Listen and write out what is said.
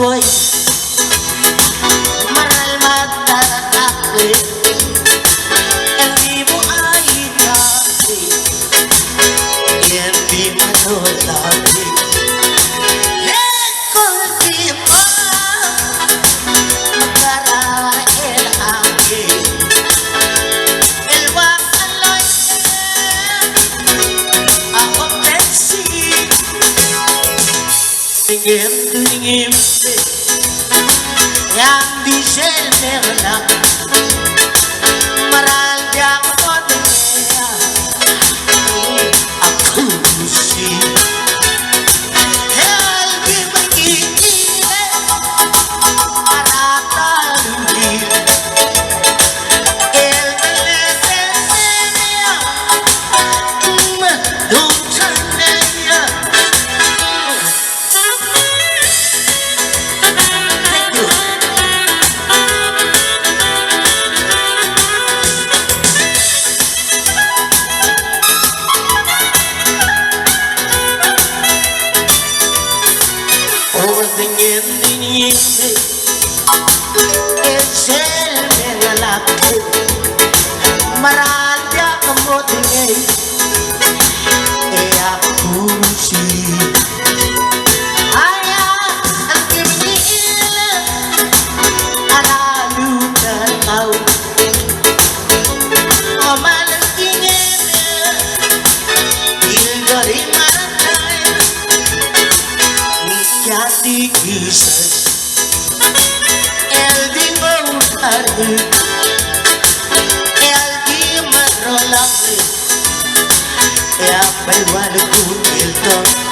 ko'y maral magtatakli. Hindi mo ay kasi hindi mo nalabi. Lekol di ba magkarain akin ilwak aloy ako pensi tingin yang di selmernak maral yang kodenya aku si helgi begini arataluhi el menesenya medutanya. Dingin es el megalate maradya kamu dingin aku si ayah ang kimil alalu dan kau omalang dingin ilgari maratay nikyati kisas el di mautardi el di marolangri ya balwal ku ilton